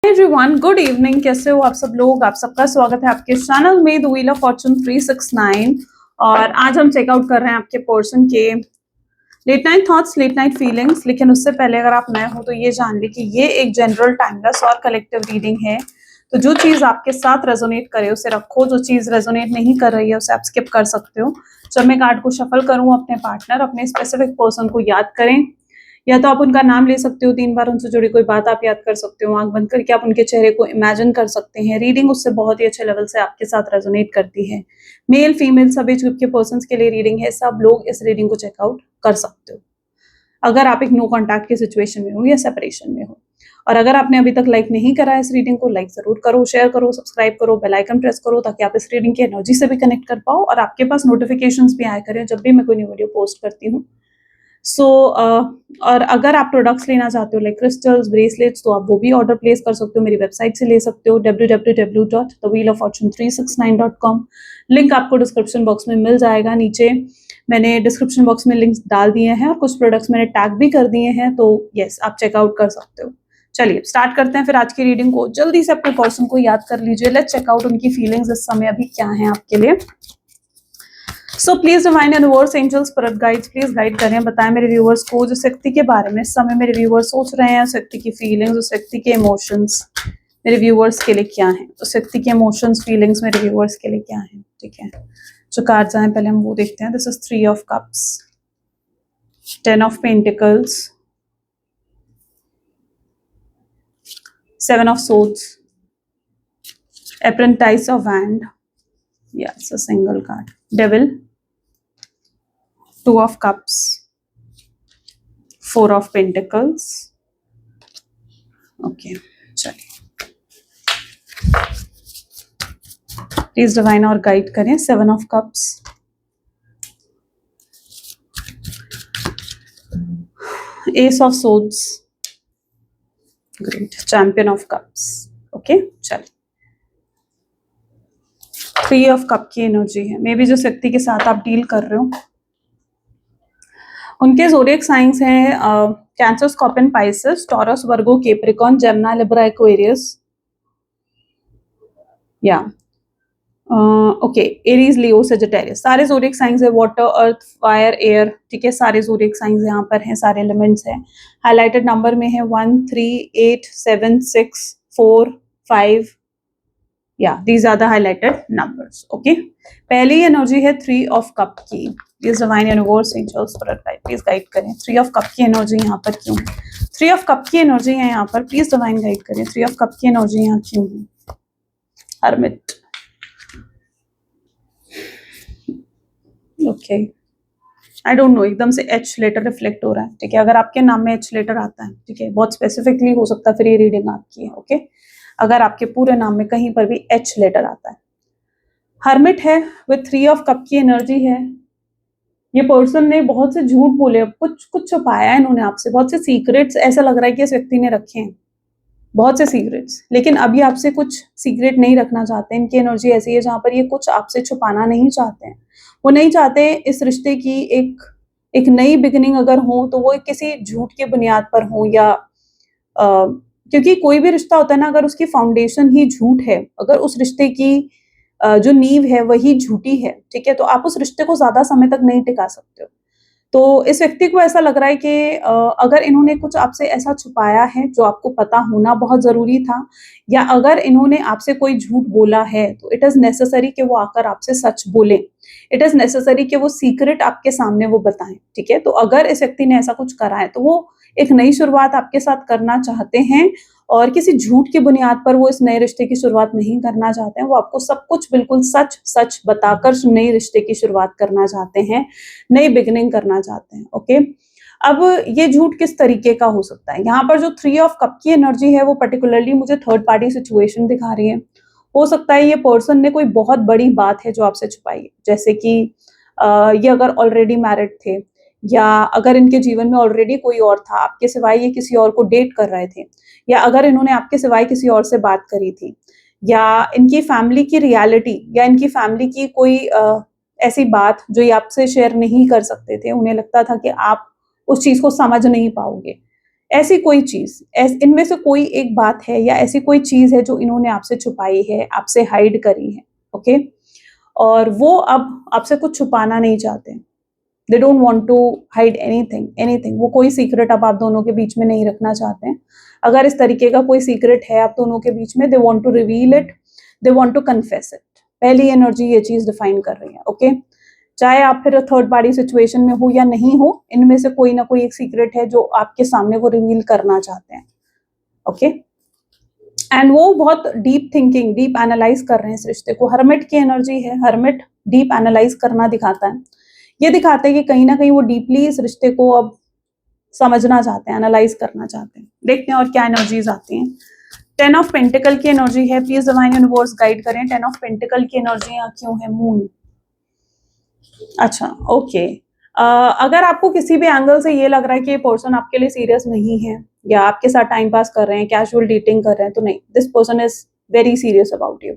Everyone, good evening. कैसे हो आप सब लोग? आप सबका स्वागत है आपके चैनल में द व्हील ऑफ फॉर्चून 369। और आज हम चेकआउट कर रहे हैं आपके पर्सन के late night thoughts, late night feelings. लेकिन उससे पहले अगर आप नए हो तो ये जान ले कि ये एक जनरल टाइमलेस और कलेक्टिव रीडिंग है। तो जो चीज आपके साथ रेजोनेट करे उसे रखो, जो चीज रेजोनेट नहीं कर रही है उसे आप स्किप कर सकते हो। जब मैं कार्ड को शफल करूं, अपने पार्टनर, अपने स्पेसिफिक पर्सन को याद करें, या तो आप उनका नाम ले सकते हो, 3 बार उनसे जुड़ी कोई बात आप याद कर सकते हो, आंख बंद करके आप उनके चेहरे को इमेजिन कर सकते हैं। रीडिंग उससे बहुत ही अच्छे लेवल से आपके साथ रेजोनेट करती है। मेल फीमेल सभी ग्रुप के पर्संस के लिए रीडिंग है, सब लोग इस रीडिंग को चेकआउट कर सकते हो अगर आप एक नो कॉन्टैक्ट की सिचुएशन में हो या सेपरेशन में हो। और अगर आपने अभी तक लाइक नहीं करा है इस रीडिंग को, लाइक जरूर करो, शेयर करो, सब्सक्राइब करो, बेल आइकन प्रेस करो, ताकि आप इस रीडिंग की एनर्जी से भी कनेक्ट कर पाओ और आपके पास नोटिफिकेशंस भी आया करें जब भी मैं कोई न्यू वीडियो पोस्ट करती हूँ। और अगर आप प्रोडक्ट्स लेना चाहते हो लाइक क्रिस्टल्स, ब्रेसलेट्स, तो आप वो भी ऑर्डर प्लेस कर सकते हो, मेरी वेबसाइट से ले सकते हो www.thewheeloffortune369.com। लिंक आपको डिस्क्रिप्शन बॉक्स में मिल जाएगा। नीचे मैंने डिस्क्रिप्शन बॉक्स में लिंक्स डाल दिए हैं और कुछ प्रोडक्ट्स मैंने टैग भी कर दिए हैं, तो यस, आप चेकआउट कर सकते हो। चलिए स्टार्ट करते हैं फिर आज की रीडिंग को। जल्दी से अपने पर्सन को याद कर लीजिए। लेट्स चेकआउट उनकी फीलिंग्स इस समय अभी क्या है आपके लिए। So please divine universe, angels, spirit guides, please guide करें, बताएं मेरे व्यूअर्स को जिस व्यक्ति के बारे में इस समय मेरे व्यूअर्स सोच रहे हैं, उस व्यक्ति की फीलिंग्स, उस व्यक्ति के इमोशंस मेरे व्यूअर्स के लिए क्या है, उस व्यक्ति के इमोशंस, फीलिंग्स मेरे व्यूअर्स के लिए क्या है। ठीक है, जो कार्ड्स आए पहले हम वो देखते हैं। This is 3 of cups, 10 of pentacles, 7 of swords, apprentice of wand, yes, a single card, devil, 2 of cups, 4 of pentacles। Okay, चलिए प्लीज डिवाइन और गाइड करें। 7 of cups, Ace of swords, great, champion of cups. Okay, चलिए 3 of cup की energy है। May be जिस व्यक्ति के साथ आप डील कर रहे हो उनके ज़ोडिएक साइंस हैं कैंसर, स्कॉर्पियन, पाइसेस, टॉरस, वर्गो, कैप्रिकॉर्न, जेमिनी, लिब्रा, एक्वेरियस, या ओके, एरीज, लियो, सजिटेरियस। सारे ज़ोडिएक साइंस है, वाटर, अर्थ, फायर, एयर। ठीक है, सारे ज़ोडिएक साइंस यहाँ पर हैं, सारे एलिमेंट्स हैं। हाईलाइटेड नंबर में है 1, 3, 8, 7, 6, 4, 5। Yeah these are the highlighted numbers. Okay, पहली एनर्जी है 3 ऑफ कप की। Please divine universe, angels, spirit guide, please guide करें 3 ऑफ कप की एनर्जी यहाँ पर क्यों है। 3 ऑफ कप की एनर्जी है यहाँ पर, प्लीज डिवाइन गाइड करें 3 ऑफ कप की एनर्जी यहाँ क्यों है। Hermit, okay, I don't know, एकदम से एच लेटर रिफ्लेक्ट हो रहा है। ठीक है, अगर आपके नाम में एच लेटर आता है, ठीक है, बहुत स्पेसिफिकली हो सकता है फिर ये रीडिंग आपकी है। ओके, अगर आपके पूरे नाम में कहीं पर भी एच लेटर आता है। हर्मिट है विथ 3 ऑफ कप की एनर्जी है। ये पर्सन ने बहुत से झूठ बोले, कुछ छुपाया है इन्होंने आपसे, बहुत से सीक्रेट्स ऐसा लग रहा है कि इस व्यक्ति ने रखे हैं, बहुत से सीक्रेट्स। लेकिन अभी आपसे कुछ सीक्रेट नहीं रखना चाहते। इनकी एनर्जी ऐसी है जहां पर ये कुछ आपसे छुपाना नहीं चाहते हैं। वो नहीं चाहते इस रिश्ते की एक नई बिगिनिंग अगर हो तो वो किसी झूठ के बुनियाद पर हो, या क्योंकि कोई भी रिश्ता होता है ना, अगर उसकी फाउंडेशन ही झूठ है, अगर उस रिश्ते की जो नींव है वही झूठी है, ठीक है, तो आप उस रिश्ते को ज्यादा समय तक नहीं टिका सकते हो। तो इस व्यक्ति को ऐसा लग रहा है कि अगर इन्होंने कुछ आपसे ऐसा छुपाया है जो आपको पता होना बहुत जरूरी था, या अगर इन्होंने आपसे कोई झूठ बोला है तो इट इज नेसेसरी कि वो आकर आपसे सच बोले। इट इज नेसेसरी कि वो सीक्रेट आपके सामने वो बताएं। ठीक है, तो अगर इस व्यक्ति ने ऐसा कुछ करा है तो वो एक नई शुरुआत आपके साथ करना चाहते हैं, और किसी झूठ की बुनियाद पर वो इस नए रिश्ते की शुरुआत नहीं करना चाहते हैं। वो आपको सब कुछ बिल्कुल सच सच बताकर नए रिश्ते की शुरुआत करना चाहते हैं, नई बिगिनिंग करना चाहते हैं। ओके, अब ये झूठ किस तरीके का हो सकता है। यहाँ पर जो 3 ऑफ कप की एनर्जी है वो पर्टिकुलरली मुझे थर्ड पार्टी सिचुएशन दिखा रही है। हो सकता है ये पर्सन ने कोई बहुत बड़ी बात है जो आपसे छुपाई है, जैसे कि ये अगर ऑलरेडी मैरिड थे, या अगर इनके जीवन में ऑलरेडी कोई और था, आपके सिवाय ये किसी और को डेट कर रहे थे, या अगर इन्होंने आपके सिवाय किसी और से बात करी थी, या इनकी फैमिली की रियलिटी या इनकी फैमिली की कोई ऐसी बात जो ये आपसे शेयर नहीं कर सकते थे, उन्हें लगता था कि आप उस चीज को समझ नहीं पाओगे, ऐसी कोई चीज, इनमें से कोई एक बात है या ऐसी कोई चीज है जो इन्होंने आपसे छुपाई है, आपसे हाइड करी है, ओके। और वो अब आपसे कुछ छुपाना नहीं चाहते, they don't want to hide anything. वो कोई सीक्रेट अब आप दोनों के बीच में नहीं रखना चाहते हैं। अगर इस तरीके का कोई सीक्रेट है आप दोनों के बीच में, they want to reveal it, they want to confess it. पहली एनर्जी ये चीज डिफाइन कर रही है, ओके। चाहे आप फिर थर्ड पार्टी सिचुएशन में हो या नहीं हो, इनमें से कोई ना कोई एक सीक्रेट है जो आपके सामने वो रिवील करना चाहते हैं, ओके। एंड वो बहुत डीप थिंकिंग, डीप एनालाइज कर रहे हैं इस रिश्ते को। हर्मिट की एनर्जी है, हर्मिट डीप एनालाइज करना दिखाता है। ये दिखाता है कि कहीं ना कहीं वो डीपली इस रिश्ते को अब समझना चाहते हैं, एनालाइज करना चाहते हैं। देखते हैं और क्या एनर्जीज आती हैं। 10 ऑफ पेंटिकल की एनर्जी है, प्लीज डिवाइन यूनिवर्स गाइड करें। 10 ऑफ पेंटिकल की एनर्जी क्यों है? मून। अच्छा, ओके। अगर आपको किसी भी एंगल से ये लग रहा है कि ये पर्सन आपके लिए सीरियस नहीं है या आपके साथ टाइम पास कर रहे हैं, कैजुअल डेटिंग कर रहे हैं, तो नहीं, this person is very serious about you.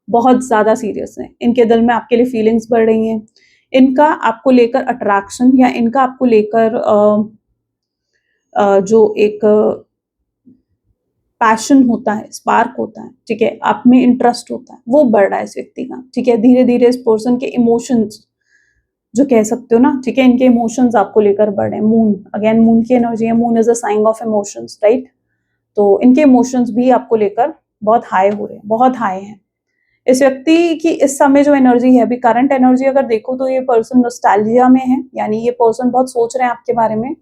बहुत ज्यादा सीरियस है। इनके दिल में आपके लिए फीलिंग्स बढ़ रही हैं। इनका आपको लेकर अट्रैक्शन या इनका आपको लेकर जो एक पैशन होता है, स्पार्क होता है, ठीक है, आप में इंटरेस्ट होता है, वो बढ़ रहा है इस व्यक्ति का, ठीक है। धीरे धीरे इस पर्सन के इमोशंस जो कह सकते हो ना, ठीक है, इनके इमोशंस आपको लेकर बढ़ रहे हैं। मून, अगेन मून की एनर्जी है, moon is a sign of emotions, right. तो इनके इमोशंस भी आपको लेकर बहुत हाई हो रहे हैं, बहुत हाई हैं। इस व्यक्ति की इस समय जो एनर्जी है, अभी करंट एनर्जी अगर देखो तो ये पर्सन नॉस्टैल्जिया में है, यानी ये पर्सन बहुत सोच रहे हैं आपके बारे में,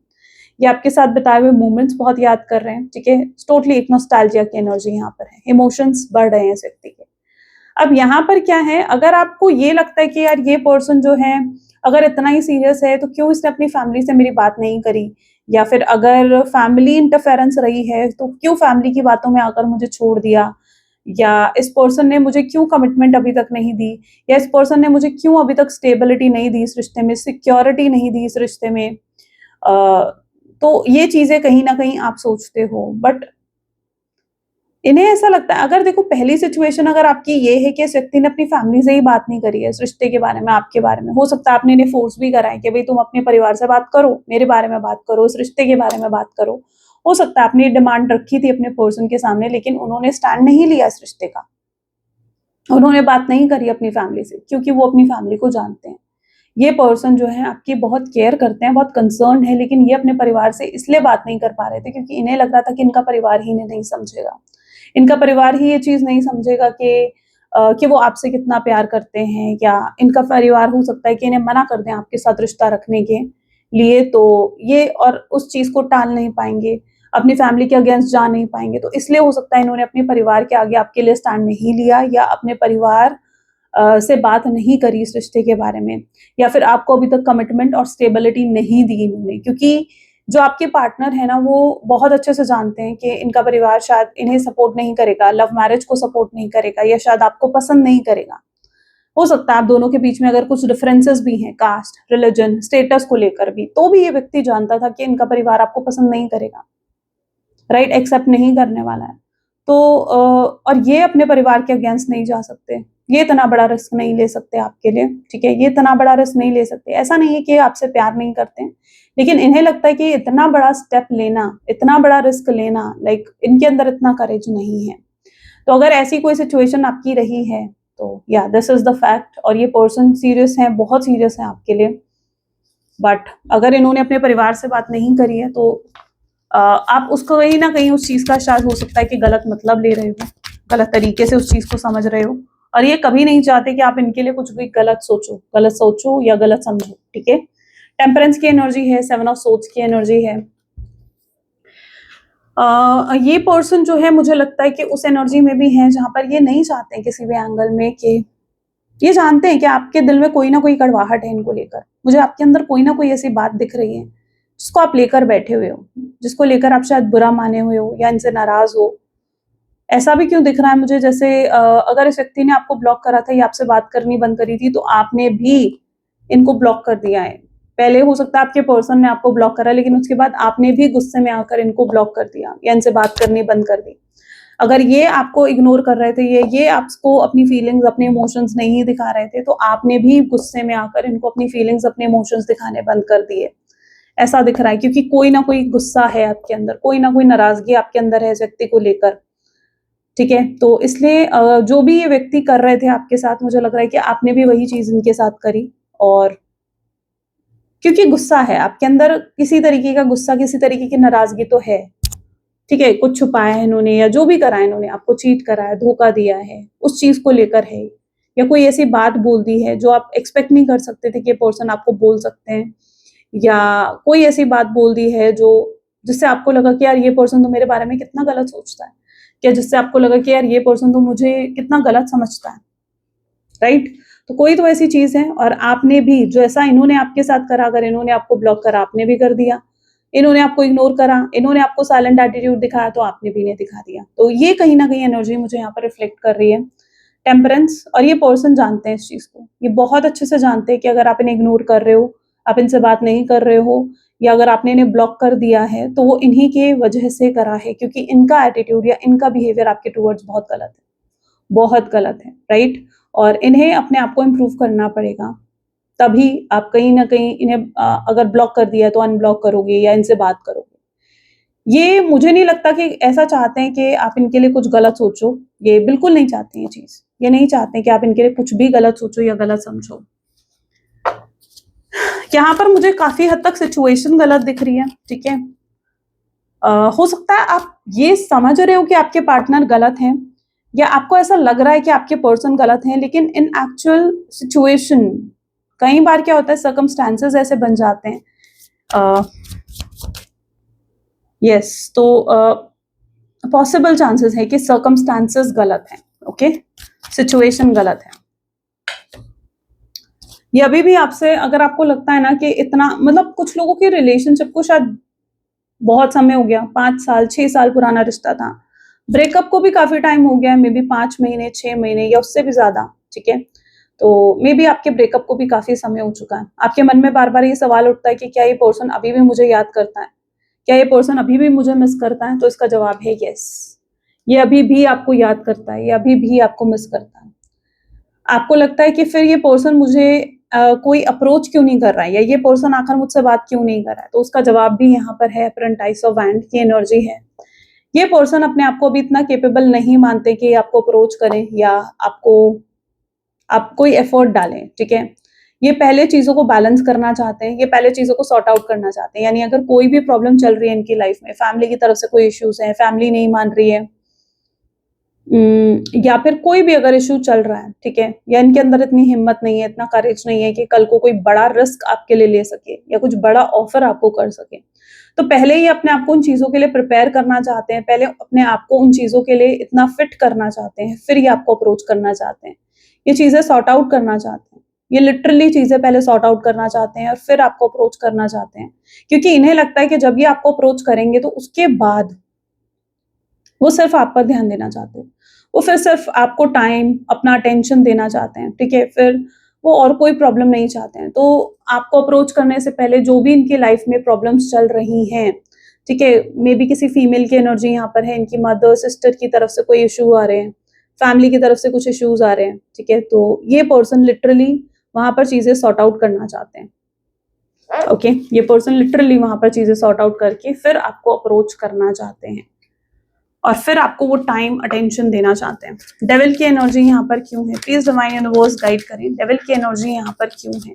ये आपके साथ बिताए हुए मोमेंट्स बहुत याद कर रहे हैं, ठीक है। टोटली एक नॉस्टैल्जिया की एनर्जी यहाँ पर है, इमोशंस बढ़ रहे हैं इस व्यक्ति के। अब यहाँ पर क्या है, अगर आपको ये लगता है कि यार ये पर्सन जो है अगर इतना ही सीरियस है तो क्यों इसने अपनी फैमिली से मेरी बात नहीं करी, या फिर अगर फैमिली इंटरफेरेंस रही है तो क्यों फैमिली की बातों में आकर मुझे छोड़ दिया, या इस पर्सन ने मुझे क्यों कमिटमेंट अभी तक नहीं दी, या इस पर्सन ने मुझे क्यों अभी तक स्टेबिलिटी नहीं दी इस रिश्ते में, सिक्योरिटी नहीं दी इस रिश्ते में। तो ये चीजें कहीं ना कहीं आप सोचते हो, बट इन्हें ऐसा लगता है, अगर देखो पहली सिचुएशन अगर आपकी ये है कि इस व्यक्ति ने अपनी फैमिली से ही बात नहीं करी है इस रिश्ते के बारे में, आपके बारे में, हो सकता है आपने इन्हें फोर्स भी करा है कि भाई तुम अपने परिवार से बात करो, मेरे बारे में बात करो, इस रिश्ते के बारे में बात करो। हो सकता है आपने डिमांड रखी थी अपने पर्सन के सामने, लेकिन उन्होंने स्टैंड नहीं लिया इस रिश्ते का, उन्होंने बात नहीं करी अपनी फैमिली से, क्योंकि वो अपनी फैमिली को जानते हैं। ये पर्सन जो है आपकी बहुत केयर करते हैं, बहुत कंसर्न है, लेकिन ये अपने परिवार से इसलिए बात नहीं कर पा रहे थे क्योंकि इन्हें लग रहा था कि इनका परिवार ही इन्हें नहीं समझेगा, इनका परिवार ही ये चीज नहीं समझेगा कि वो आपसे कितना प्यार करते हैं, या इनका परिवार हो सकता है कि इन्हें मना कर दें आपके साथ रिश्ता रखने के लिए, तो ये और उस चीज को टाल नहीं पाएंगे, अपनी फैमिली के अगेंस्ट जा नहीं पाएंगे, तो इसलिए हो सकता है इन्होंने अपने परिवार के आगे आपके लिए स्टैंड नहीं लिया, या अपने परिवार से बात नहीं करी इस रिश्ते के बारे में, या फिर आपको अभी तक कमिटमेंट और स्टेबिलिटी नहीं दी इन्होंने, क्योंकि जो आपके पार्टनर है ना वो बहुत अच्छे से जानते हैं कि इनका परिवार शायद इन्हें सपोर्ट नहीं करेगा, लव मैरिज को सपोर्ट नहीं करेगा, या शायद आपको पसंद नहीं करेगा। हो सकता है आप दोनों के बीच में अगर कुछ डिफरेंसेस भी हैं, कास्ट, रिलीजन, स्टेटस को लेकर भी, तो भी ये व्यक्ति जानता था कि इनका परिवार आपको पसंद नहीं करेगा, राइट, एक्सेप्ट नहीं करने वाला है। तो और ये अपने परिवार के अगेंस्ट नहीं जा सकते, ये इतना बड़ा रिस्क नहीं ले सकते आपके लिए, ठीक है, ये इतना बड़ा रिस्क नहीं ले सकते। ऐसा नहीं है कि आपसे प्यार नहीं करते हैं, लेकिन इन्हें लगता है कि इतना बड़ा स्टेप लेना, इतना बड़ा रिस्क लेना, लाइक इनके अंदर इतना करेज नहीं है। तो अगर ऐसी कोई सिचुएशन आपकी रही है तो या दिस इज द फैक्ट, और ये पर्सन सीरियस है, बहुत सीरियस है आपके लिए। बट अगर इन्होंने अपने परिवार से बात नहीं करी है तो आप उसको कहीं ना कहीं उस चीज का शायद हो सकता है कि गलत मतलब ले रहे हो, गलत तरीके से उस चीज को समझ रहे हो, और ये कभी नहीं चाहते कि आप इनके लिए कुछ भी गलत सोचो या गलत समझो, ठीक है। टेम्परेंस की एनर्जी है, 7 ऑफ सोर्ड्स की एनर्जी है। ये पर्सन जो है मुझे लगता है कि उस एनर्जी में भी है जहां पर ये नहीं चाहते हैं किसी भी एंगल में, कि ये जानते हैं कि आपके दिल में कोई ना कोई कड़वाहट है इनको लेकर, मुझे आपके अंदर कोई ना कोई ऐसी बात दिख रही है जिसको आप लेकर बैठे हुए हो, जिसको लेकर आप शायद बुरा माने हुए हो या इनसे नाराज हो। ऐसा भी क्यों दिख रहा है मुझे, जैसे अगर इस व्यक्ति ने आपको ब्लॉक करा था या आपसे बात करनी बंद करी थी, तो आपने भी इनको ब्लॉक कर दिया है। पहले हो सकता है आपके पर्सन ने आपको ब्लॉक करा, लेकिन उसके बाद आपने भी गुस्से में आकर इनको ब्लॉक कर दिया या इनसे बात करनी बंद कर दी। अगर ये आपको इग्नोर कर रहे थे, ये आपको अपनी फीलिंग्स, अपने इमोशंस नहीं दिखा रहे थे, तो आपने भी गुस्से में आकर इनको अपनी फीलिंग्स, अपने इमोशंस दिखाने बंद कर दिए। ऐसा दिख रहा है, क्योंकि कोई ना कोई गुस्सा है आपके अंदर, कोई ना कोई नाराजगी आपके अंदर है इस व्यक्ति को लेकर, ठीक है। तो इसलिए जो भी ये व्यक्ति कर रहे थे आपके साथ, मुझे लग रहा है कि आपने भी वही चीज इनके साथ करी, और क्योंकि गुस्सा है आपके अंदर, किसी तरीके का गुस्सा, किसी तरीके की नाराजगी तो है, ठीक है। कुछ छुपाया है इन्होंने, या जो भी करा है इन्होंने, आपको चीट करा है, धोखा दिया है, उस चीज को लेकर है, या कोई ऐसी बात बोल दी है जो आप एक्सपेक्ट नहीं कर सकते थे कि ये पर्सन आपको बोल सकते हैं, या कोई ऐसी बात बोल दी है जो जिससे आपको लगा कि यार ये पर्सन तो मेरे बारे में कितना गलत सोचता है, या जिससे आपको लगा कि यार ये पर्सन तो मुझे कितना गलत समझता है, राइट। तो कोई तो ऐसी चीज है, और आपने भी जो ऐसा इन्होंने आपके साथ करा, अगर इन्होंने आपको ब्लॉक करा, आपने भी कर दिया, इन्होंने आपको इग्नोर करा, इन्होंने आपको साइलेंट एटीट्यूड दिखाया, तो आपने भी नहीं दिखा दिया। तो ये कहीं ना कहीं एनर्जी मुझे यहाँ पर रिफ्लेक्ट कर रही है टेम्परेंस, और ये पर्सन जानते हैं इस चीज को, ये बहुत अच्छे से जानते हैं कि अगर आप इन्हें इग्नोर कर रहे हो, आप इनसे बात नहीं कर रहे हो, या अगर आपने इन्हें ब्लॉक कर दिया है, तो वो इन्हीं के वजह से करा है, क्योंकि इनका एटीट्यूड या इनका बिहेवियर आपके टूवर्ड्स बहुत गलत है, बहुत गलत है, राइट। और इन्हें अपने आप को इम्प्रूव करना पड़ेगा, तभी आप कहीं ना कहीं इन्हें अगर ब्लॉक कर दिया है तो अनब्लॉक करोगे या इनसे बात करोगे। ये मुझे नहीं लगता कि ऐसा चाहते हैं कि आप इनके लिए कुछ गलत सोचो, ये बिल्कुल नहीं चाहते ये चीज, ये नहीं चाहते कि आप इनके लिए कुछ भी गलत सोचो या गलत समझो। यहाँ पर मुझे काफी हद तक सिचुएशन गलत दिख रही है, ठीक है। हो सकता है आप ये समझ रहे हो कि आपके पार्टनर गलत हैं, या आपको ऐसा लग रहा है कि आपके पर्सन गलत हैं, लेकिन इन एक्चुअल सिचुएशन कई बार क्या होता है, सर्कमस्टांसेस ऐसे बन जाते हैं, यस, तो पॉसिबल चांसेस है कि सर्कमस्टांसेस गलत हैं, ओके, सिचुएशन गलत है। ये अभी भी आपसे, अगर आपको लगता है ना कि इतना, मतलब कुछ लोगों के रिलेशनशिप को शायद बहुत समय हो गया, 5 साल 6 साल पुराना रिश्ता था, ब्रेकअप को भी काफी टाइम हो गया है, मे बी 5 महीने 6 महीने या उससे भी ज्यादा, ठीक है। तो मे बी आपके ब्रेकअप को भी काफी समय हो चुका है, आपके मन में बार बार ये सवाल उठता है कि क्या ये पर्सन अभी भी मुझे याद करता है, क्या ये पर्सन अभी भी मुझे मिस करता है। तो इसका जवाब है यस, ये अभी भी आपको याद करता है, ये अभी भी आपको मिस करता है। आपको लगता है कि फिर ये पर्सन मुझे कोई अप्रोच क्यों नहीं कर रहा है, या ये पर्सन आखिर मुझसे बात क्यों नहीं कर रहा है। तो उसका जवाब भी यहाँ पर है अप्रेंटाइज ऑफ वैंड की एनर्जी है। ये पर्सन अपने आप को अभी इतना केपेबल नहीं मानते कि आपको अप्रोच करें या आप कोई एफर्ट डालें, ठीक है। ये पहले चीजों को बैलेंस करना चाहते हैं, ये पहले चीजों को सॉर्ट आउट करना चाहते हैं। यानी अगर कोई भी प्रॉब्लम चल रही है इनकी लाइफ में, फैमिली की तरफ से कोई इश्यूज है, फैमिली नहीं मान रही है, या फिर कोई भी अगर इश्यू चल रहा है, ठीक है, या इनके अंदर इतनी हिम्मत नहीं है, इतना करेज नहीं है कि कल को कोई बड़ा रिस्क आपके लिए ले सके या कुछ बड़ा ऑफर आपको कर सके, तो पहले ही अपने आप को उन चीजों के लिए प्रिपेयर करना चाहते हैं, पहले अपने आप को उन चीजों के लिए इतना फिट करना चाहते हैं, फिर ये आपको अप्रोच करना चाहते हैं, ये चीजें सॉर्ट आउट करना चाहते हैं, ये लिटरली चीजें पहले सॉर्ट आउट करना चाहते हैं और फिर आपको अप्रोच करना चाहते हैं। क्योंकि इन्हें लगता है कि जब ये आपको अप्रोच करेंगे तो उसके बाद वो सिर्फ आप पर ध्यान देना चाहते हैं, वो फिर सिर्फ आपको टाइम, अपना अटेंशन देना चाहते हैं, ठीक है। फिर वो और कोई प्रॉब्लम नहीं चाहते हैं। तो आपको अप्रोच करने से पहले जो भी इनकी लाइफ में प्रॉब्लम्स चल रही हैं, ठीक है, मे बी किसी फीमेल की एनर्जी यहाँ पर है, इनकी मदर सिस्टर की तरफ से कोई इशू आ रहे हैं, फैमिली की तरफ से कुछ इश्यूज आ रहे हैं, ठीक है, तो ये पर्सन लिटरली वहां पर चीजें सॉर्ट आउट करना चाहते हैं, ओके। ये पर्सन लिटरली वहां पर चीजें सॉर्ट आउट करके फिर आपको अप्रोच करना चाहते हैं, और फिर आपको वो टाइम अटेंशन देना चाहते हैं। डेविल की एनर्जी यहाँ पर क्यों है, प्लीज डिवाइन यूनिवर्स गाइड करें, डेविल की एनर्जी यहाँ पर क्यों है।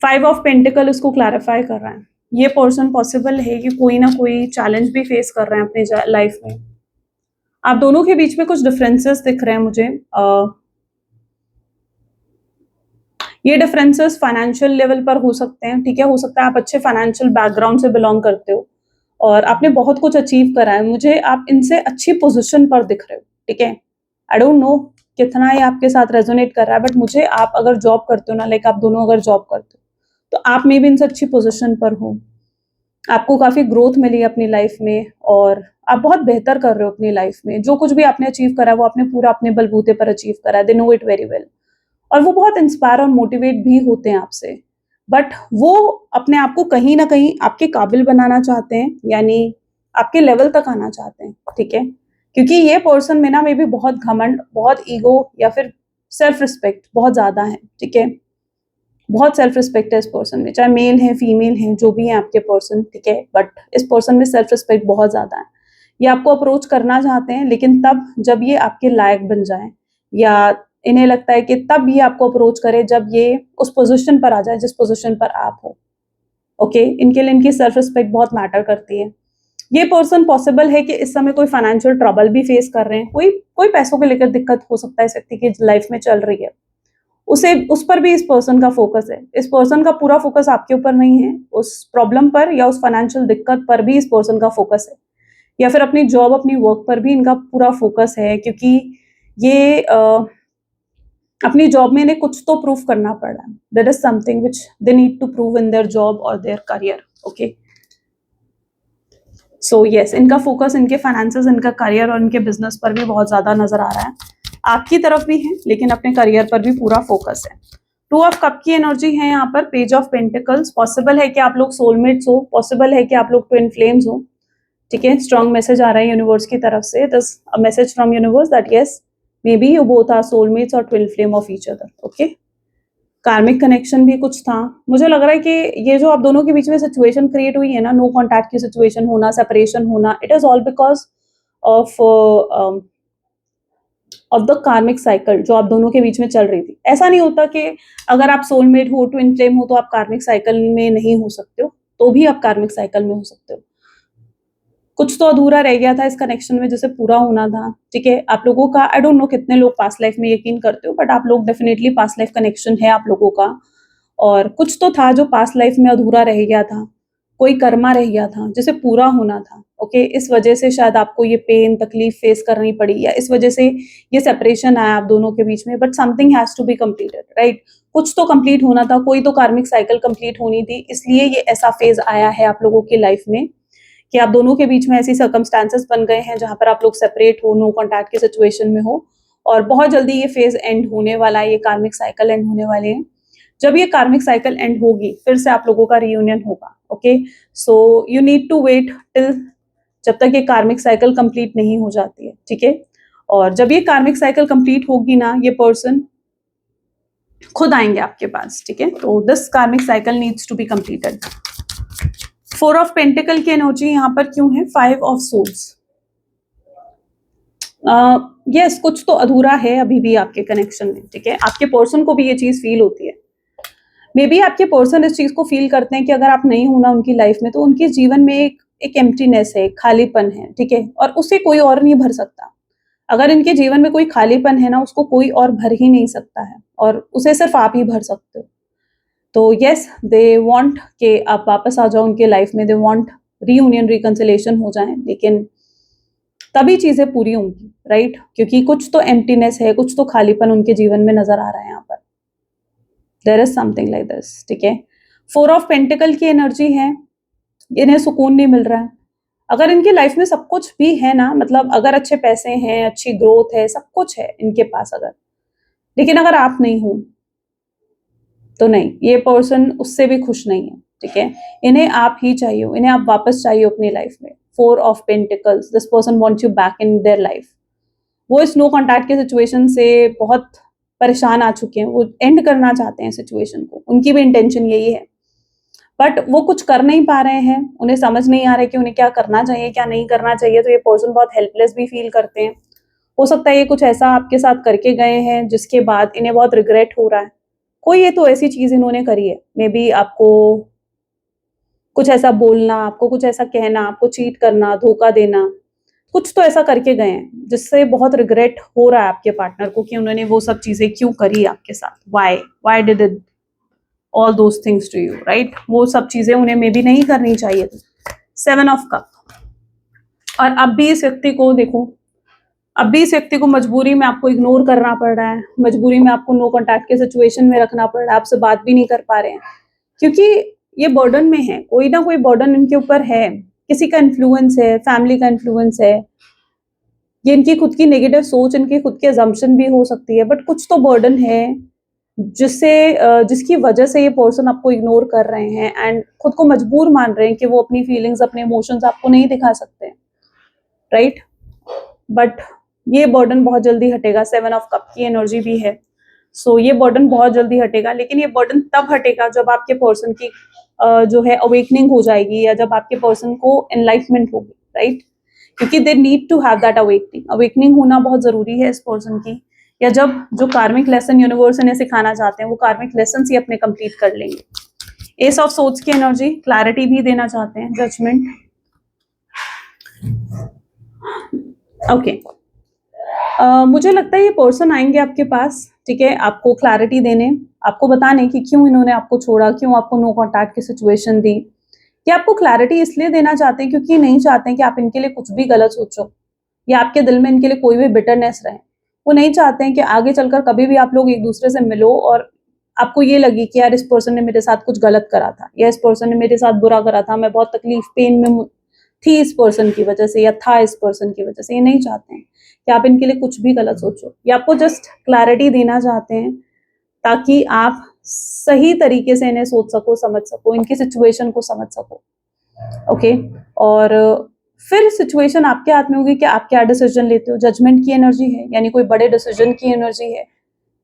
5 ऑफ पेंटिकल इसको क्लैरिफाई कर रहा है। ये पर्सन पॉसिबल है कि कोई ना कोई चैलेंज भी फेस कर रहे हैं अपने लाइफ में। आप दोनों के बीच में कुछ डिफरेंसेस दिख रहे हैं मुझे। ये डिफरेंसेस फाइनेंशियल लेवल पर हो सकते हैं, ठीक है। हो सकता है आप अच्छे फाइनेंशियल बैकग्राउंड से बिलोंग करते हो और आपने बहुत कुछ अचीव करा है, मुझे आप इनसे अच्छी पोजीशन पर दिख रहे हो, ठीक है। आई डोंट नो कितना ये आपके साथ रेजोनेट कर रहा है, बट मुझे आप अगर जॉब करते हो ना, लाइक आप दोनों अगर जॉब करते हो, तो आप में भी इनसे अच्छी पोजीशन पर हो, आपको काफी ग्रोथ मिली है अपनी लाइफ में, और आप बहुत बेहतर कर रहे हो अपनी लाइफ में। जो कुछ भी आपने अचीव करा है वो आपने पूरा अपने बलबूते पर अचीव करा है, they know it very well, और वो बहुत इंस्पायर और मोटिवेट भी होते हैं आपसे। बट वो अपने आप को कहीं ना कहीं आपके काबिल बनाना चाहते हैं, यानी आपके लेवल तक आना चाहते हैं, ठीक है। क्योंकि ये पर्सन में ना मे बी बहुत घमंड, बहुत ईगो या फिर सेल्फ रिस्पेक्ट बहुत ज्यादा है, ठीक है। बहुत सेल्फ रिस्पेक्ट है इस पर्सन में, चाहे मेल है फीमेल है जो भी है आपके पर्सन, ठीक है, बट इस पर्सन में सेल्फ रिस्पेक्ट बहुत ज्यादा है। ये आपको अप्रोच करना चाहते हैं लेकिन तब जब ये आपके लायक बन जाए, या इन्हें लगता है कि तब ये आपको अप्रोच करे जब ये उस पोजीशन पर आ जाए जिस पोजीशन पर आप हो। ओके, इनके लिए इनकी सेल्फ रिस्पेक्ट बहुत मैटर करती है। ये पर्सन पॉसिबल है कि इस समय कोई फाइनेंशियल ट्रबल भी फेस कर रहे हैं, कोई कोई पैसों को लेकर दिक्कत हो सकता है इस व्यक्ति की लाइफ में चल रही है, उसे उस पर भी इस पर्सन का फोकस है। इस पर्सन का पूरा फोकस आपके ऊपर नहीं है, उस प्रॉब्लम पर या उस फाइनेंशियल दिक्कत पर भी इस पर्सन का फोकस है, या फिर अपनी जॉब अपनी वर्क पर भी इनका पूरा फोकस है, क्योंकि ये अपनी जॉब में इन्हें कुछ तो प्रूव करना पड़ रहा है। There is something which they need to prove in their job और their career. Okay, so yes, इनका फोकस इनके फाइनेंसेस, इनका करियर और इनके बिजनेस पर भी बहुत ज्यादा नजर आ रहा है। आपकी तरफ भी है लेकिन अपने करियर पर भी पूरा फोकस है। टू ऑफ कप की एनर्जी है यहाँ पर, पेज ऑफ पेंटिकल्स। पॉसिबल है कि आप लोग सोलमेट्स हो, पॉसिबल है कि आप लोग ट्विन फ्लेम्स हो, ठीक है। स्ट्रॉन्ग मैसेज आ रहा है यूनिवर्स की तरफ से, this a message from universe that yes maybe you both are soulmates और twin flame of each other. Okay, karmic connection भी कुछ था। मुझे लग रहा है कि ये जो आप दोनों के बीच में सिचुएशन क्रिएट हुई है ना, नो कॉन्टैक्ट की सिचुएशन होना, सेपरेशन होना, it is all because of the कार्मिक साइकिल जो आप दोनों के बीच में चल रही थी। ऐसा नहीं होता कि अगर आप सोलमेट हो, ट्विन फ्लेम हो, तो आप कार्मिक साइकिल में नहीं हो सकते हो, तो भी आप कार्मिक साइकिल में हो सकते हो। कुछ तो अधूरा रह गया था इस कनेक्शन में जिसे पूरा होना था, ठीक है। आप लोगों का, आई डोंट नो कितने लोग पास्ट लाइफ में यकीन करते हो, बट आप लोग डेफिनेटली पास्ट लाइफ कनेक्शन है आप लोगों का, और कुछ तो था जो पास्ट लाइफ में अधूरा रह गया था, कोई कर्मा रह गया था जिसे पूरा होना था। ओके, इस वजह से शायद आपको ये पेन तकलीफ फेस करनी पड़ी, या इस वजह से ये सेपरेशन आया आप दोनों के बीच में, but something has to be completed, right. कुछ तो कंप्लीट होना था, कोई तो कार्मिक साइकिल कंप्लीट होनी थी, इसलिए ये ऐसा फेज आया है आप लोगों की लाइफ में कि आप दोनों के बीच में ऐसी सर्कमस्टांसेस बन गए हैं जहां पर आप लोग सेपरेट हो, नो कॉन्टैक्ट की सिचुएशन में हो, और बहुत जल्दी ये फेज एंड होने वाला है, ये कार्मिक साइकिल एंड होने वाले हैं। जब ये कार्मिक साइकिल एंड होगी फिर से आप लोगों का रियूनियन होगा। Okay, so you need to wait till जब तक ये कार्मिक साइकिल कंप्लीट नहीं हो जाती है, ठीक है। और जब ये कार्मिक साइकिल कंप्लीट होगी ना, ये पर्सन खुद आएंगे आपके पास, ठीक है। तो this karmic cycle needs to be completed. Four of pentacle की एनर्जी यहाँ पर क्यों है? Five of souls. यस, कुछ तो अधूरा है अभी भी आपके कनेक्शन में, ठीक है। आपके पर्सन को भी ये चीज फील होती है, मे बी आपके पर्सन इस चीज को फील करते हैं कि अगर आप नहीं हो ना उनकी लाइफ में, तो उनके जीवन में एक एम्प्टीनेस है, खालीपन है, ठीक है, और उसे कोई और नहीं भर सकता। अगर इनके जीवन में कोई खालीपन है ना, उसको कोई और भर ही नहीं सकता है, और उसे सिर्फ आप ही भर सकते हो। तो यस, दे वांट कि आप वापस आ जाओ उनके लाइफ में, दे वांट रीयूनियन, रिकंसिलेशन हो जाए, लेकिन तभी चीजें पूरी होंगी, राइट, क्योंकि कुछ तो एम्प्टीनेस है, कुछ तो खालीपन उनके जीवन में नजर आ रहा है यहाँ पर। There is something like this, ठीक है। फोर ऑफ पेंटिकल की एनर्जी है, इन्हें सुकून नहीं मिल रहा है। अगर इनकी लाइफ में सब कुछ भी है ना, मतलब अगर अच्छे पैसे हैं, अच्छी ग्रोथ है, सब कुछ है इनके पास अगर, लेकिन अगर आप नहीं हो तो नहीं, ये पर्सन उससे भी खुश नहीं है, ठीक है। इन्हें आप ही चाहिए, इन्हें आप वापस चाहिए अपनी लाइफ में। Four of pentacles, this person wants you back in their life. वो इस नो कॉन्टैक्ट के सिचुएशन से बहुत परेशान आ चुके हैं, वो एंड करना चाहते हैं सिचुएशन को, उनकी भी इंटेंशन यही है, बट वो कुछ कर नहीं पा रहे हैं, उन्हें समझ नहीं आ रहा है कि उन्हें क्या करना चाहिए, क्या नहीं करना चाहिए। तो ये पर्सन बहुत हेल्पलेस भी फील करते हैं। हो सकता है ये कुछ ऐसा आपके साथ करके गए हैं जिसके बाद इन्हें बहुत रिग्रेट हो रहा है। कोई ये तो ऐसी चीज इन्होंने करी है, मे बी आपको कुछ ऐसा बोलना, आपको कुछ ऐसा कहना, आपको चीट करना, धोखा देना, कुछ तो ऐसा करके गए हैं जिससे बहुत रिग्रेट हो रहा है आपके पार्टनर को कि उन्होंने वो सब चीजें क्यों करी आपके साथ। Why did it all those things to you, right. वो सब चीजें उन्हें मे बी नहीं करनी चाहिए थी। Seven of cup. और अब भी इस व्यक्ति को देखो, अब भी इस व्यक्ति को मजबूरी में आपको इग्नोर करना पड़ रहा है, मजबूरी में आपको नो कॉन्टैक्ट के सिचुएशन में रखना पड़ रहा है, आपसे बात भी नहीं कर पा रहे हैं, क्योंकि ये बर्डन में है, कोई ना कोई बर्डन इनके ऊपर है, किसी का इन्फ्लुएंस है, फैमिली का इन्फ्लुएंस है, ये इनकी खुद की नेगेटिव सोच, इनकी खुद की अजम्पशन भी हो सकती है, बट कुछ तो बर्डन है जिससे जिसकी वजह से ये पर्सन आपको इग्नोर कर रहे हैं एंड खुद को मजबूर मान रहे हैं कि वो अपनी फीलिंग्स, अपने इमोशंस आपको नहीं दिखा सकते, राइट। बट ये बर्डन बहुत जल्दी हटेगा। सेवन ऑफ कप की एनर्जी भी है, सो ये बर्डन बहुत जल्दी हटेगा, लेकिन ये बर्डन तब हटेगा जब आपके पर्सन की जो है अवेकनिंग हो जाएगी, या जब आपके पर्सन को एनलाइटमेंट होगी, राइट? क्योंकि they need to have that awakening. Awakening होना बहुत जरूरी है इस पर्सन की, या जब जो कार्मिक लेसन यूनिवर्स इन्हें सिखाना चाहते हैं वो कार्मिक लेसन ही अपने कंप्लीट कर लेंगे। एस ऑफ सोर्ड्स की एनर्जी क्लैरिटी भी देना चाहते हैं, जजमेंट। ओके, मुझे लगता है ये पर्सन आएंगे आपके पास, ठीक है, आपको क्लैरिटी देने, आपको बताने कि क्यों इन्होंने आपको छोड़ा, क्यों आपको नो कॉन्टैक्ट की सिचुएशन दी। कि आपको क्लैरिटी इसलिए देना चाहते हैं क्योंकि नहीं चाहते हैं कि आप इनके लिए कुछ भी गलत सोचो, या आपके दिल में इनके लिए कोई भी बिटरनेस रहे। वो नहीं चाहते हैं कि आगे चलकर कभी भी आप लोग एक दूसरे से मिलो और आपको ये लगे कि यार इस पर्सन ने मेरे साथ कुछ गलत करा था, या इस पर्सन ने मेरे साथ बुरा करा था, मैं बहुत तकलीफ पेन में थी इस पर्सन की वजह से, या था इस पर्सन की वजह से। ये नहीं चाहते हैं कि आप इनके लिए कुछ भी गलत सोचो। ये आपको जस्ट क्लैरिटी देना चाहते हैं ताकि आप सही तरीके से इन्हें सोच सको, समझ सको, इनकी सिचुएशन को समझ सको। ओके, और फिर सिचुएशन आपके हाथ में होगी कि आप क्या डिसीजन लेते हो। जजमेंट की एनर्जी है, यानी कोई बड़े डिसीजन की एनर्जी है,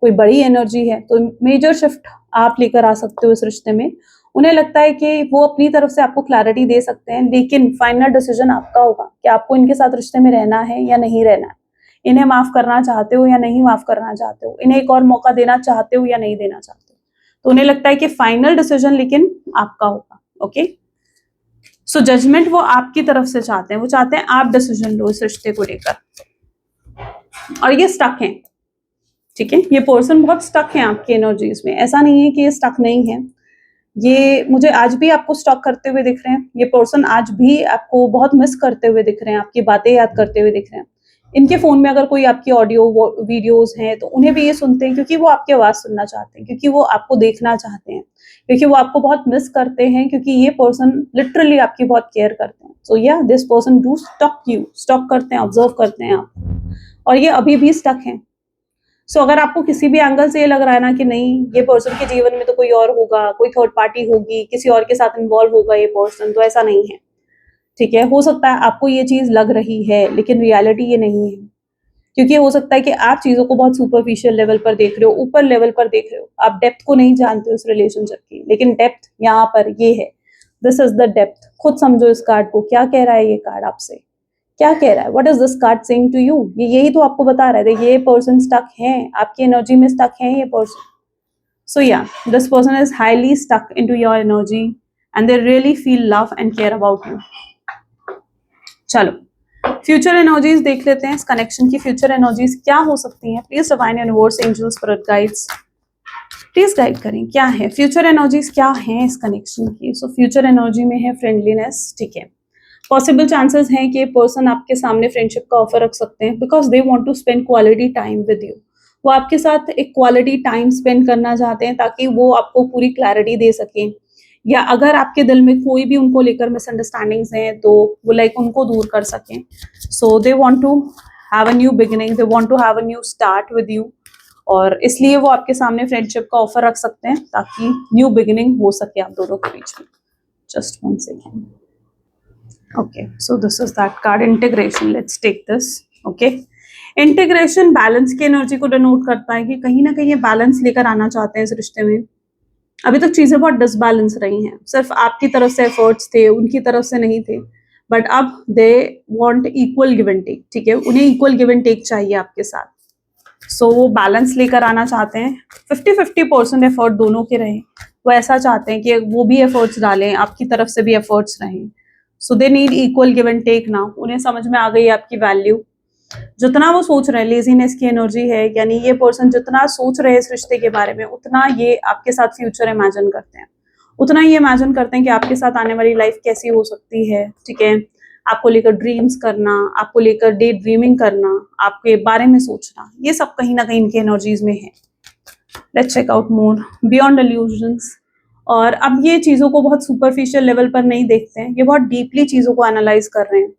कोई बड़ी एनर्जी है, तो मेजर शिफ्ट आप लेकर आ सकते हो इस रिश्ते में। उन्हें लगता है कि वो अपनी तरफ से आपको क्लैरिटी दे सकते हैं, लेकिन फाइनल डिसीजन आपका होगा कि आपको इनके साथ रिश्ते में रहना है या नहीं रहना है। इन्हें माफ करना चाहते हो या नहीं माफ करना चाहते हो, इन्हें एक और मौका देना चाहते हो या नहीं देना चाहते हो। तो उन्हें लगता है कि फाइनल डिसीजन लेकिन आपका होगा। ओके, सो जजमेंट वो आपकी तरफ से चाहते हैं, वो चाहते हैं आप डिसीजन लो इस रिश्ते को लेकर, और ये स्टक हैं, ठीक है। ये पर्सन बहुत स्टक है आपकी एनर्जीज में, ऐसा नहीं है कि ये स्टक नहीं है। ये मुझे आज भी आपको स्टक करते हुए दिख रहे हैं। ये पर्सन आज भी आपको बहुत मिस करते हुए दिख रहे हैं, आपकी बातें याद करते हुए दिख रहे हैं। इनके फोन में अगर कोई आपकी ऑडियो वीडियोस हैं तो उन्हें भी ये सुनते हैं, क्योंकि वो आपकी आवाज सुनना चाहते हैं, क्योंकि वो आपको देखना चाहते हैं, क्योंकि वो आपको बहुत मिस करते हैं, क्योंकि ये पर्सन लिटरली आपकी बहुत केयर करते हैं। सो yeah this person do stock you, stock करते हैं, ऑब्जर्व करते हैं आप, और ये अभी भी स्टक हैं। सो अगर आपको किसी भी एंगल से ये लग रहा है ना कि नहीं ये पर्सन के जीवन में तो कोई और होगा, कोई थर्ड पार्टी होगी, किसी और के साथ इन्वॉल्व होगा ये पर्सन, तो ऐसा नहीं है, ठीक है। हो सकता है आपको ये चीज लग रही है, लेकिन रियलिटी ये नहीं है, क्योंकि हो सकता है कि आप चीजों को बहुत सुपरफिशियल लेवल पर देख रहे हो, ऊपर लेवल पर देख रहे हो, आप डेप्थ को नहीं जानते हो इस रिलेशनशिप की। लेकिन डेप्थ यहाँ पर ये है, दिस इज द डेप्थ। खुद समझो इस कार्ड को, क्या कह रहा है ये कार्ड आपसे, क्या कह रहा है, what is this card saying to you. ये यही तो आपको बता रहा है, ये पर्सन स्टक है, आपकी एनर्जी में स्टक है ये person. So yeah this person is highly stuck into your energy and they really feel love and care about you. चलो फ्यूचर एनर्जीज देख लेते हैं, इस कनेक्शन की फ्यूचर एनर्जीज क्या हो सकती हैं। Please divine universe, angels, spirit guides please guide करें, क्या है फ्यूचर एनर्जीज, क्या है इस कनेक्शन की। सो फ्यूचर एनर्जी में है फ्रेंडलीनेस, ठीक है। पॉसिबल चांसेस हैं कि पर्सन आपके सामने फ्रेंडशिप का ऑफर रख सकते हैं, because they want to spend quality time with you. वो आपके साथ एक क्वालिटी टाइम स्पेंड करना चाहते हैं ताकि वो आपको पूरी क्लैरिटी दे सकें, या अगर आपके दिल में कोई भी उनको लेकर मिसअंडरस्टैंडिंग्स हैं तो वो लाइक उनको दूर कर सकें। So they want to have a new beginning, they want to have a new start with you, और इसलिए वो आपके सामने फ्रेंडशिप का ऑफर रख सकते हैं ताकि न्यू बिगिनिंग हो सके आप दोनों के बीच में। Just 1 second. Okay, so this is that card, integration. Let's take this. Okay, integration balance की एनर्जी को डिनोट करता है कि कहीं ना कहीं ये बैलेंस लेकर आना चाहते हैं इस रिश्ते में। अभी तक चीजें बहुत डिसबैलेंस रही हैं, सिर्फ आपकी तरफ से एफर्ट्स थे, उनकी तरफ से नहीं थे, बट अब they want equal give and take, ठीक है। उन्हें इक्वल गिव एंड टेक चाहिए आपके साथ। सो वो बैलेंस लेकर आना चाहते हैं, 50-50% एफर्ट दोनों के रहे। वो ऐसा चाहते हैं कि वो भी एफर्ट्स डालें, आपकी तरफ से भी एफर्ट्स रहें। So they need equal give and take now. उन्हें समझ में आ गई आपकी वैल्यू, जितना वो सोच रहे हैं, लेजीनेस की एनर्जी है, यानी ये पर्सन जितना सोच रहे हैं इस रिश्ते के बारे में, उतना ये आपके साथ फ्यूचर इमेजिन करते हैं, उतना ये इमेजिन करते हैं कि आपके साथ आने वाली लाइफ कैसी हो सकती है, ठीक है। आपको लेकर ड्रीम्स करना, आपको लेकर डे ड्रीमिंग करना, आपके बारे में सोचना, ये सब कहीं ना कहीं इनकी एनर्जीज में है। Let's check out more beyond illusions. और अब ये चीज़ों को बहुत सुपरफिशियल लेवल पर नहीं देखते हैं, ये बहुत डीपली चीज़ों को एनालाइज कर रहे हैं,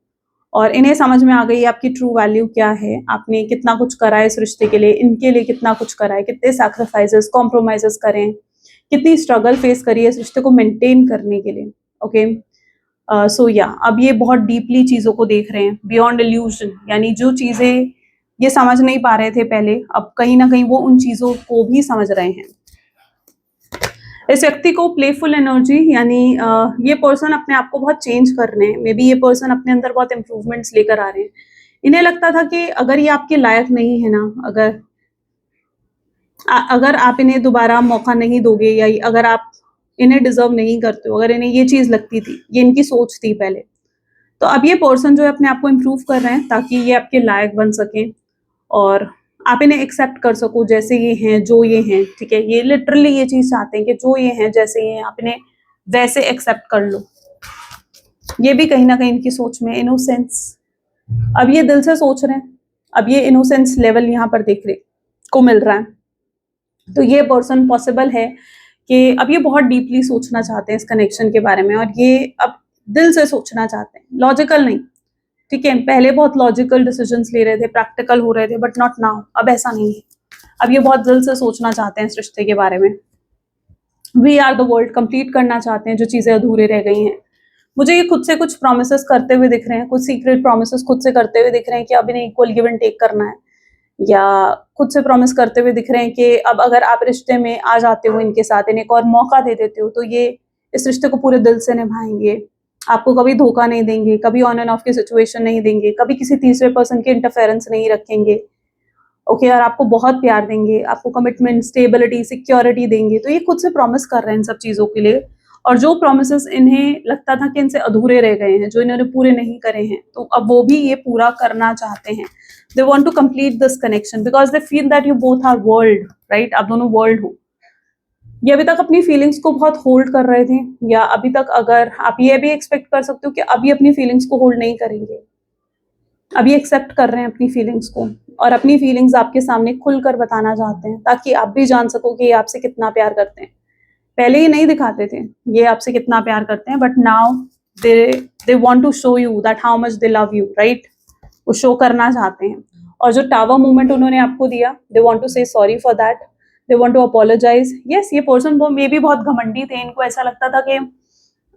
और इन्हें समझ में आ गई आपकी ट्रू वैल्यू क्या है, आपने कितना कुछ करा है इस रिश्ते के लिए, इनके लिए कितना कुछ करा है, कितने सैक्रिफाइसेस, कॉम्प्रोमाइजेस करें, कितनी स्ट्रगल फेस करी है इस रिश्ते को मेंटेन करने के लिए। ओके, सो या अब ये बहुत डीपली चीज़ों को देख रहे हैं, बियॉन्ड इल्यूजन, यानी जो चीज़ें ये समझ नहीं पा रहे थे पहले, अब कहीं ना कहीं वो उन चीजों को भी समझ रहे हैं। इस व्यक्ति को प्लेफुल एनर्जी, यानी ये पर्सन अपने आप को बहुत चेंज कर रहे हैं, मे बी ये पर्सन अपने अंदर बहुत इंप्रूवमेंट्स लेकर आ रहे हैं। इन्हें लगता था कि अगर ये आपके लायक नहीं है ना, अगर आप इन्हें दोबारा मौका नहीं दोगे, या अगर आप इन्हें डिजर्व नहीं करते हो, अगर इन्हें ये चीज लगती थी, ये इनकी सोच थी पहले, तो अब ये पर्सन जो है अपने आप को इम्प्रूव कर रहे हैं ताकि ये आपके लायक बन सकें और आप इन्हें एक्सेप्ट कर सको जैसे ये हैं, जो ये हैं, ठीक है। ये लिटरली ये चीज चाहते हैं कि जो ये हैं, जैसे ये हैं, आप इन्हें वैसे एक्सेप्ट कर लो। ये भी कहीं ना कहीं इनकी सोच में इनोसेंस, अब ये दिल से सोच रहे हैं, अब ये इनोसेंस लेवल यहाँ पर देखने को मिल रहा है। तो ये पर्सन पॉसिबल है कि अब ये बहुत डीपली सोचना चाहते हैं इस कनेक्शन के बारे में, और ये अब दिल से सोचना चाहते हैं, लॉजिकल नहीं, ठीक है। पहले बहुत लॉजिकल डिसीजंस ले रहे थे, प्रैक्टिकल हो रहे थे, बट नॉट नाउ, अब ऐसा नहीं है। अब ये बहुत दिल से सोचना चाहते हैं इस रिश्ते के बारे में। We are the world complete करना चाहते हैं जो चीजें अधूरे रह गई हैं। मुझे ये खुद से कुछ प्रोमिसेस करते हुए दिख रहे हैं, कुछ सीक्रेट प्रोमिसेस खुद से करते हुए दिख रहे हैं कि अब इन्हें इक्वल गिव एंड टेक करना है, या खुद से प्रॉमिस करते हुए दिख रहे हैं कि अब अगर आप रिश्ते में आ जाते हो इनके साथ, इन्हें एक और मौका दे देते हो, तो ये इस रिश्ते को पूरे दिल से निभाएंगे, आपको कभी धोखा नहीं देंगे, कभी ऑन एंड ऑफ की सिचुएशन नहीं देंगे, कभी किसी तीसरे पर्सन के इंटरफेरेंस नहीं रखेंगे, ओके। और आपको बहुत प्यार देंगे, आपको कमिटमेंट, स्टेबिलिटी, सिक्योरिटी देंगे। तो ये खुद से प्रॉमिस कर रहे हैं इन सब चीजों के लिए। और जो प्रोमिसेस इन्हें लगता था कि इनसे अधूरे रह गए हैं, जो इन्होंने पूरे नहीं करे हैं, तो अब वो भी ये पूरा करना चाहते हैं। They want to complete this connection because they feel that you both are world, right. आप दोनों वर्ल्ड हो। ये अभी तक अपनी फीलिंग्स को बहुत होल्ड कर रहे थे, या अभी तक अगर आप ये भी एक्सपेक्ट कर सकते हो कि अभी अपनी फीलिंग्स को होल्ड नहीं करेंगे, अभी एक्सेप्ट कर रहे हैं अपनी फीलिंग्स को, और अपनी फीलिंग्स आपके सामने खुलकर बताना चाहते हैं ताकि आप भी जान सको कि ये आपसे कितना प्यार करते हैं। पहले ये नहीं दिखाते थे ये आपसे कितना प्यार करते हैं, but now they want to show you that how much they love you, right. वो शो करना चाहते हैं। और जो टावर मूवमेंट उन्होंने आपको दिया, they want to say sorry for that, they want to apologize. Yes, ये पर्सन वो मे भी बहुत घमंडी थे, इनको ऐसा लगता था कि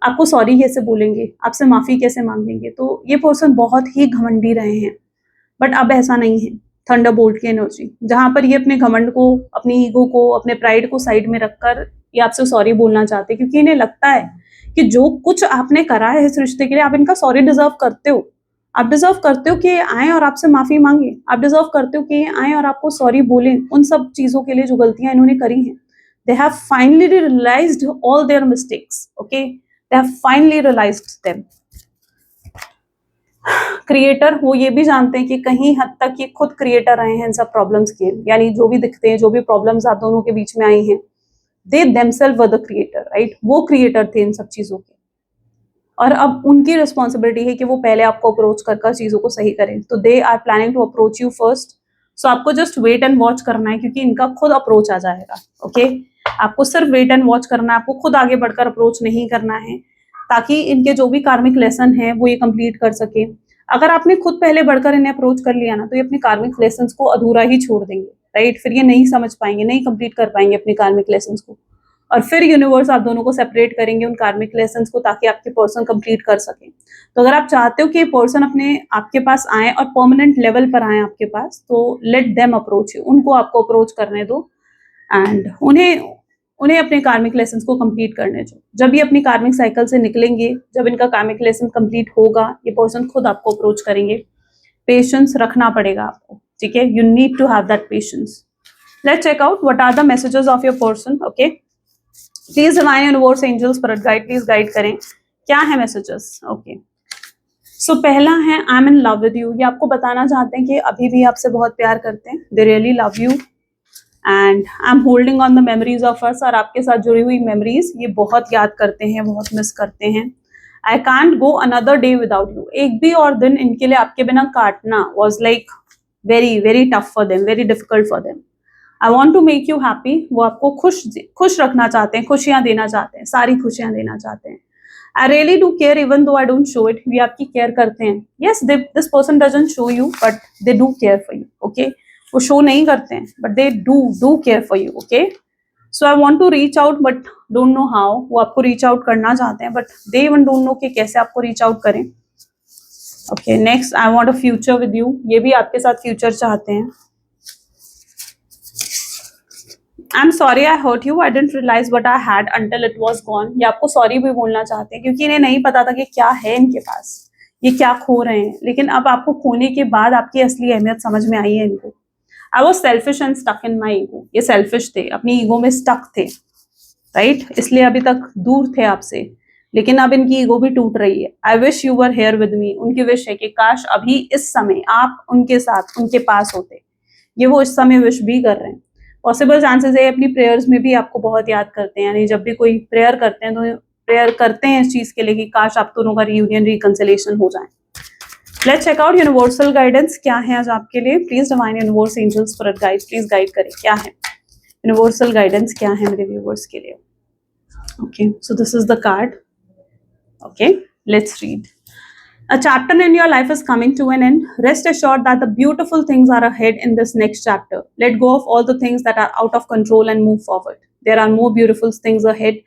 आपको सॉरी कैसे बोलेंगे, आपसे माफी कैसे मांगेंगे। तो ये पर्सन बहुत ही घमंडी रहे हैं, बट अब ऐसा नहीं है। थंडरबोल्ट की एनर्जी, जहां पर ये अपने घमंड को, अपनी ईगो को, अपने प्राइड को साइड में रखकर ये आपसे सॉरी बोलना चाहते हैं, क्योंकि इन्हें लगता है कि जो कुछ आपने करा है इस रिश्ते के लिए, आप इनका सॉरी डिजर्व करते हो। आप डिजर्व करते हो कि ये आए और आपसे माफी मांगे, आप डिजर्व करते हो कि ये आए और आपको सॉरी बोलें उन सब चीजों के लिए जो गलतियां इन्होंने करी हैं। They have finally realized all their mistakes, okay, they have finally realized them. Creator, वो ये भी जानते हैं कि कहीं हद तक ये खुद क्रिएटर रहे हैं इन सब प्रॉब्लम्स के, यानी जो भी दिखते हैं, जो भी प्रॉब्लम्स आप दोनों के बीच में आई हैं, they themselves were the creator, right. वो क्रिएटर थे इन सब चीजों के, और अब उनकी रिस्पॉन्सिबिलिटी है कि वो पहले आपको अप्रोच कर चीजों को सही करें। तो they are planning to approach you first, so आपको जस्ट वेट एंड वॉच करना है, क्योंकि इनका खुद अप्रोच आ जाएगा, ओके। आपको सिर्फ वेट एंड वॉच करना है, आपको खुद आगे बढ़कर अप्रोच नहीं करना है, ताकि इनके जो भी कार्मिक लेसन है वो ये कंप्लीट कर सके। अगर आपने खुद पहले बढ़कर इन्हें अप्रोच कर लिया ना, तो ये अपने कार्मिक लेसन को अधूरा ही छोड़ देंगे, राइट। फिर ये नहीं समझ पाएंगे, नहीं कंप्लीट कर पाएंगे अपने कार्मिक लेसन को, और फिर यूनिवर्स आप दोनों को सेपरेट करेंगे उन कार्मिक लेसन्स को, ताकि आपके पर्सन कंप्लीट कर सके। तो अगर आप चाहते हो कि ये पर्सन अपने आपके पास आए और परमानेंट लेवल पर आए आपके पास, तो लेट देम अप्रोच यू, उनको आपको अप्रोच करने दो, एंड उन्हें अपने कार्मिक लेसन्स को कंप्लीट करने दो। जब ये अपनी कार्मिक साइकिल से निकलेंगे, जब इनका कार्मिक लेसन कंप्लीट होगा, ये पर्सन खुद आपको अप्रोच करेंगे। पेशेंस रखना पड़ेगा आपको, ठीक है। You need to have that patience. Let's check out what are the messages of your person, okay. Please divine universe, angels, spirit guide, please guide करें क्या है मैसेजेस, ओके। सो पहला है I am in love with you. ये आपको बताना चाहते हैं कि अभी भी आपसे बहुत प्यार करते हैं, they really love you, and I am holding on the memories of us. और आपके साथ जुड़ी हुई मेमोरीज ये बहुत याद करते हैं, बहुत मिस करते हैं। I can't go another day without you. एक भी और दिन इनके लिए आपके बिना काटना was like very very tough for them, very difficult for them. I want to make you happy. वो आपको खुश रखना चाहते हैं, खुशियां देना चाहते हैं, सारी खुशियां देना चाहते हैं। I really do care even though I don't show it. ये आपकी केयर करते हैं। Yes, this person doesn't show you but they do care for you, okay. वो शो नहीं करते हैं but they do care for you, okay. So I want to reach out but don't know how. वो आपको reach out करना चाहते हैं, but they even don't know कि कैसे आपको रीच आउट करें। Okay next, I want a future with you, ये भी आपके साथ फ्यूचर चाहते हैं। I am sorry I hurt you, I didn't realize what I had until it was gone. ये आपको सॉरी भी बोलना चाहते हैं क्योंकि इन्हें नहीं पता था कि क्या है इनके पास, ये क्या खो रहे हैं, लेकिन अब आपको खोने के बाद आपकी असली अहमियत समझ में आई है इनको। I was selfish and stuck in my ego, ये सेल्फिश थे, अपनी ईगो में स्टक थे, राइट इसलिए अभी तक दूर थे आपसे, लेकिन अब इनकी ईगो भी टूट रही है। I wish you were here with me, उनकी विश है कि काश अभी इस समय आप उनके साथ उनके पास होते, ये वो इस समय विश भी कर रहे हैं। पॉसिबल चांसेस है अपनी प्रेयर्स में भी आपको बहुत याद करते हैं, यानी जब भी कोई प्रेयर करते हैं तो प्रेयर करते हैं इस चीज के लिए कि काश आप दोनों का रियूनियन रिकंसिलेशन हो जाए। Let's check out universal guidance क्या है आज आपके लिए। Please divine universe angels for guide, please guide करें क्या है यूनिवर्सल गाइडेंस, क्या है मेरे व्यूअर्स के लिए। Okay so this is the card. Okay, let's read. A chapter in your life is coming to an end. Rest assured that the beautiful things are ahead in this next chapter. Let go of all the things that are out of control and move forward. There are more beautiful things ahead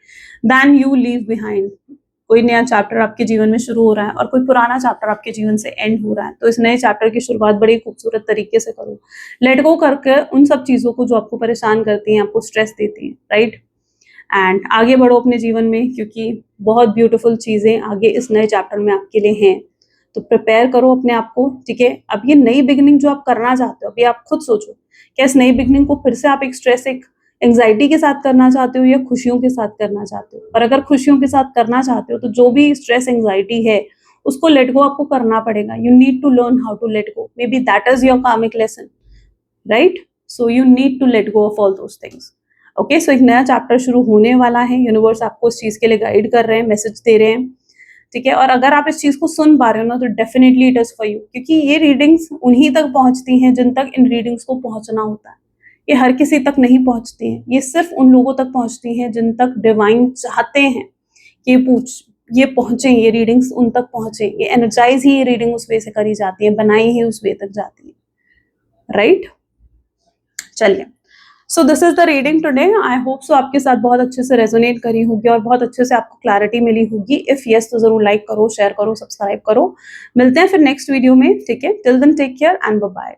than you leave behind. कोई नया chapter आपके जीवन में शुरू हो रहा है और कोई पुराना चैप्टर आपके जीवन से एंड हो रहा है, तो इस नए चैप्टर की शुरुआत बड़ी खूबसूरत तरीके से करो। लेट गो करके उन सब चीज़ों को जो आपको परेशान करती हैं, आपको स्ट्रेस देती हैं, राइट, एंड आगे बढ़ो अपने जीवन में, क्योंकि बहुत ब्यूटीफुल चीज़ें आगे इस नए चैप्टर में आपके लिए हैं। तो प्रिपेयर करो अपने आप को, ठीक है। अब ये नई बिगनिंग जो आप करना चाहते हो, अभी आप खुद सोचो क्या इस नई बिगनिंग को फिर से आप एक स्ट्रेस, एक एंग्जाइटी के साथ करना चाहते हो या खुशियों के साथ करना चाहते हो। और अगर खुशियों के साथ करना चाहते हो तो जो भी स्ट्रेस एंग्जाइटी है उसको लेट गो आपको करना पड़ेगा। You need to learn how to let go, maybe that is your karmic lesson, right. So you need to let go of all those things. Okay so एक नया chapter शुरू होने वाला है, universe आपको इस चीज़ के लिए गाइड कर रहे हैं, मैसेज दे रहे हैं, ठीक है। और अगर आप इस चीज़ को सुन पा रहे हो ना तो definitely it is for you, क्योंकि ये रीडिंग्स उन्हीं तक पहुंचती हैं जिन तक इन रीडिंग्स को पहुंचना होता है। ये हर किसी तक नहीं पहुंचती हैं, ये सिर्फ उन लोगों तक पहुंचती हैं जिन तक डिवाइन चाहते हैं कि ये पहुंचे, ये रीडिंग्स उन तक पहुंचे। ये एनर्जाइज ही ये रीडिंग उस वे से करी जाती है, बनाई ही उस वे तक जाती है, राइट। चलिए, so this is the reading today. I hope so आपके साथ बहुत अच्छे से रेजोनेट करी होगी और बहुत अच्छे से आपको क्लैरिटी मिली होगी। इफ यस तो जरूर लाइक करो, शेयर करो, सब्सक्राइब करो। मिलते हैं फिर नेक्स्ट वीडियो में, ठीक है। Till then take care and bye bye.